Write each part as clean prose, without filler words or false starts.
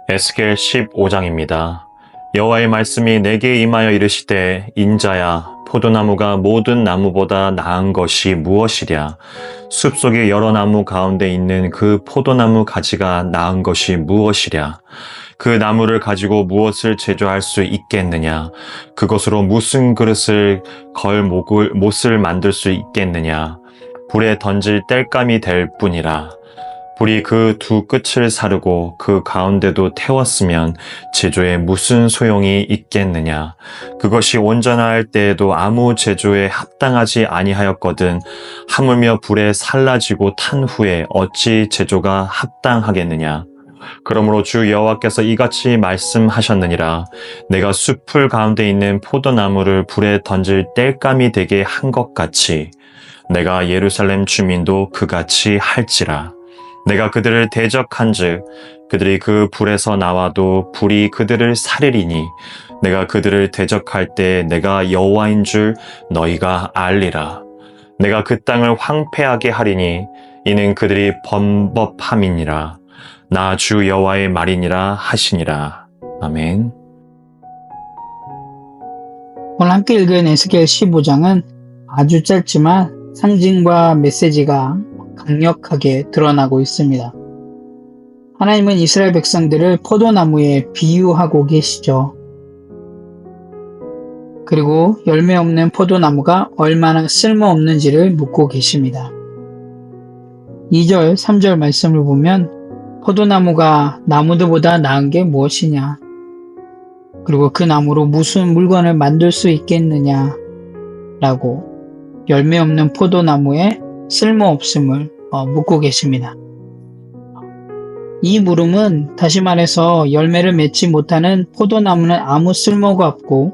에스겔 15장입니다. 여호와의 말씀이 내게 임하여 이르시되 인자야 포도나무가 모든 나무보다 나은 것이 무엇이랴. 숲속의 여러 나무 가운데 있는 그 포도나무 가지가 나은 것이 무엇이랴. 그 나무를 가지고 무엇을 제조할 수 있겠느냐. 그것으로 무슨 그릇을 걸 못을 만들 수 있겠느냐. 불에 던질 땔감이 될 뿐이라. 불이 그 두 끝을 사르고 그 가운데도 태웠으면 제조에 무슨 소용이 있겠느냐. 그것이 온전할 때에도 아무 제조에 합당하지 아니하였거든 하물며 불에 살라지고 탄 후에 어찌 제조가 합당하겠느냐. 그러므로 주 여호와께서 이같이 말씀하셨느니라. 내가 숲풀 가운데 있는 포도나무를 불에 던질 땔감이 되게 한 것 같이 내가 예루살렘 주민도 그같이 할지라. 내가 그들을 대적한즉 그들이 그 불에서 나와도 불이 그들을 사르리니 내가 그들을 대적할 때 내가 여호와인 줄 너희가 알리라. 내가 그 땅을 황폐하게 하리니 이는 그들이 범법함이니라. 나 주 여호와의 말이니라 하시니라. 아멘. 오늘 함께 읽은 에스겔 15장은 아주 짧지만 상징과 메시지가 강력하게 드러나고 있습니다. 하나님은 이스라엘 백성들을 포도나무에 비유하고 계시죠. 그리고 열매 없는 포도나무가 얼마나 쓸모없는지를 묻고 계십니다. 2절, 3절 말씀을 보면 포도나무가 나무들보다 나은 게 무엇이냐, 그리고 그 나무로 무슨 물건을 만들 수 있겠느냐 라고 열매 없는 포도나무의 쓸모없음을 묻고 계십니다. 이 물음은 다시 말해서 열매를 맺지 못하는 포도나무는 아무 쓸모가 없고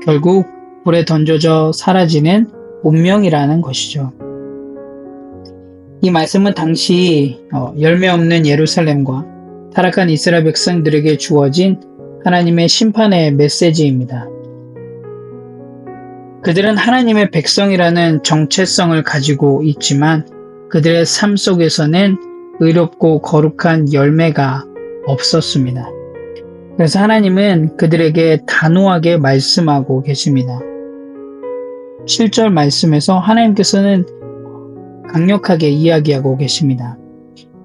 결국 불에 던져져 사라지는 운명이라는 것이죠. 이 말씀은 당시 열매 없는 예루살렘과 타락한 이스라엘 백성들에게 주어진 하나님의 심판의 메시지입니다. 그들은 하나님의 백성이라는 정체성을 가지고 있지만 그들의 삶 속에서는 의롭고 거룩한 열매가 없었습니다. 그래서 하나님은 그들에게 단호하게 말씀하고 계십니다. 7절 말씀에서 하나님께서는 강력하게 이야기하고 계십니다.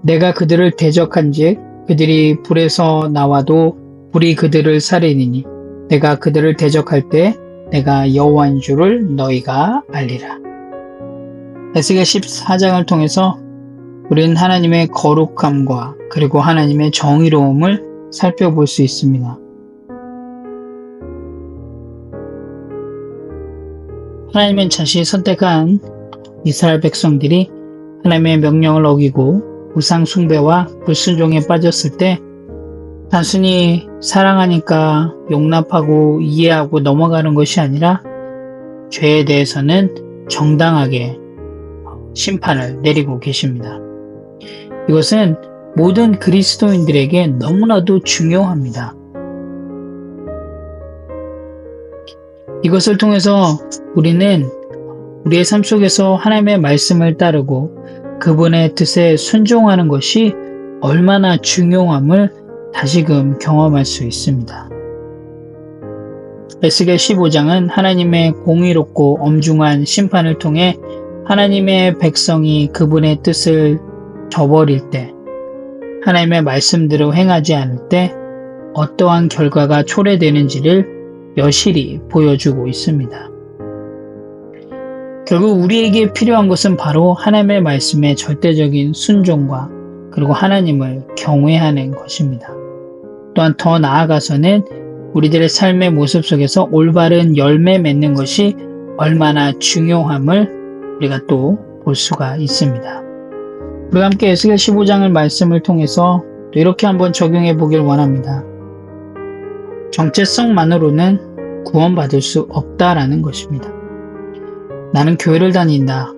내가 그들을 대적한즉 그들이 불에서 나와도 불이 그들을 사르리니 내가 그들을 대적할 때 내가 여호와인 줄을 너희가 알리라. 에스겔 14장을 통해서 우리는 하나님의 거룩함과 그리고 하나님의 정의로움을 살펴볼 수 있습니다. 하나님은 자신이 선택한 이스라엘 백성들이 하나님의 명령을 어기고 우상 숭배와 불순종에 빠졌을 때 단순히 사랑하니까 용납하고 이해하고 넘어가는 것이 아니라 죄에 대해서는 정당하게 심판을 내리고 계십니다. 이것은 모든 그리스도인들에게 너무나도 중요합니다. 이것을 통해서 우리는 우리의 삶 속에서 하나님의 말씀을 따르고 그분의 뜻에 순종하는 것이 얼마나 중요함을 다시금 경험할 수 있습니다. 에스겔 15장은 하나님의 공의롭고 엄중한 심판을 통해 하나님의 백성이 그분의 뜻을 저버릴 때, 하나님의 말씀대로 행하지 않을 때 어떠한 결과가 초래되는지를 여실히 보여주고 있습니다. 결국 우리에게 필요한 것은 바로 하나님의 말씀의 절대적인 순종과 그리고 하나님을 경외하는 것입니다. 또한 더 나아가서는 우리들의 삶의 모습 속에서 올바른 열매 맺는 것이 얼마나 중요함을 우리가 또 볼 수가 있습니다. 우리가 함께 에스겔 15장을 말씀을 통해서 또 이렇게 한번 적용해 보길 원합니다. 정체성만으로는 구원받을 수 없다라는 것입니다. 나는 교회를 다닌다.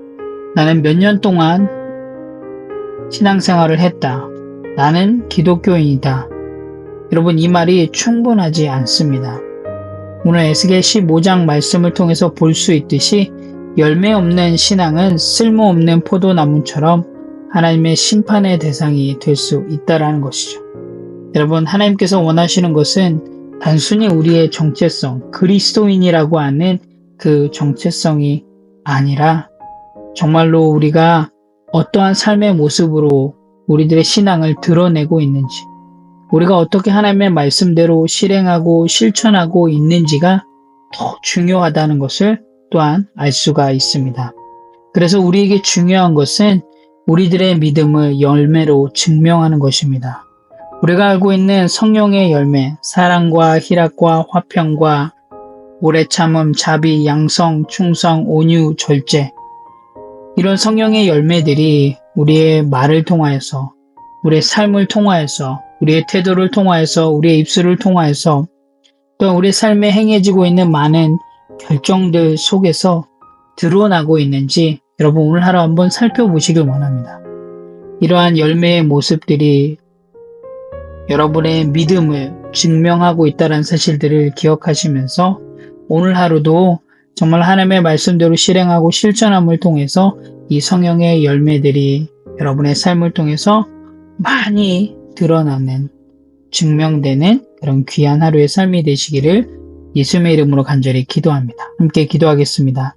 나는 몇 년 동안 신앙생활을 했다. 나는 기독교인이다. 여러분, 이 말이 충분하지 않습니다. 오늘 에스겔 15장 말씀을 통해서 볼 수 있듯이 열매 없는 신앙은 쓸모없는 포도나무처럼 하나님의 심판의 대상이 될 수 있다는 것이죠. 여러분, 하나님께서 원하시는 것은 단순히 우리의 정체성, 그리스도인이라고 하는 그 정체성이 아니라 정말로 우리가 어떠한 삶의 모습으로 우리들의 신앙을 드러내고 있는지, 우리가 어떻게 하나님의 말씀대로 실행하고 실천하고 있는지가 더 중요하다는 것을 또한 알 수가 있습니다. 그래서 우리에게 중요한 것은 우리들의 믿음을 열매로 증명하는 것입니다. 우리가 알고 있는 성령의 열매, 사랑과 희락과 화평과 오래 참음, 자비, 양성, 충성, 온유, 절제, 이런 성령의 열매들이 우리의 말을 통하여서, 우리의 삶을 통하여서, 우리의 태도를 통하여서, 우리의 입술을 통하여서, 또한 우리의 삶에 행해지고 있는 많은 결정들 속에서 드러나고 있는지 여러분 오늘 하루 한번 살펴보시길 원합니다. 이러한 열매의 모습들이 여러분의 믿음을 증명하고 있다는 사실들을 기억하시면서 오늘 하루도 정말 하나님의 말씀대로 실행하고 실천함을 통해서 이 성령의 열매들이 여러분의 삶을 통해서 많이 드러나는, 증명되는 그런 귀한 하루의 삶이 되시기를 예수님의 이름으로 간절히 기도합니다. 함께 기도하겠습니다.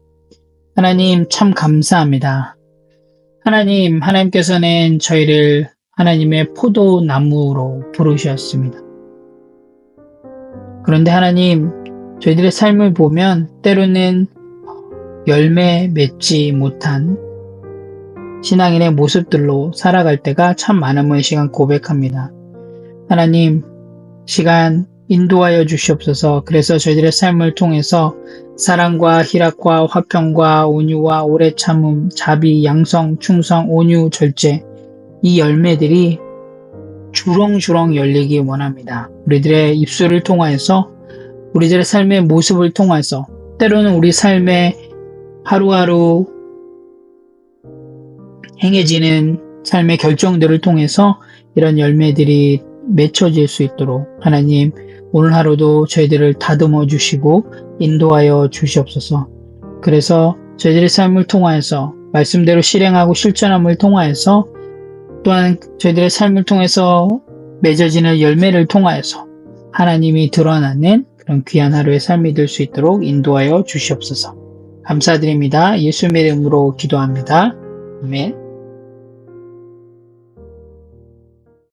하나님, 참 감사합니다. 하나님께서는 저희를 하나님의 포도나무로 부르셨습니다. 그런데 하나님, 저희들의 삶을 보면 때로는 열매 맺지 못한 신앙인의 모습들로 살아갈 때가 참 많음을 이 시간 고백합니다. 하나님, 시간 인도하여 주시옵소서. 그래서 저희들의 삶을 통해서 사랑과 희락과 화평과 온유와 오래 참음, 자비, 양성, 충성, 온유, 절제, 이 열매들이 주렁주렁 열리기 원합니다. 우리들의 입술을 통하여서, 우리들의 삶의 모습을 통해서, 때로는 우리 삶의 하루하루 행해지는 삶의 결정들을 통해서 이런 열매들이 맺혀질 수 있도록 하나님, 오늘 하루도 저희들을 다듬어 주시고 인도하여 주시옵소서. 그래서 저희들의 삶을 통하여서 말씀대로 실행하고 실천함을 통하여서 또한 저희들의 삶을 통해서 맺어지는 열매를 통하여서 하나님이 드러나는 그런 귀한 하루의 삶이 될 수 있도록 인도하여 주시옵소서. 감사드립니다. 예수님의 이름으로 기도합니다. 아멘.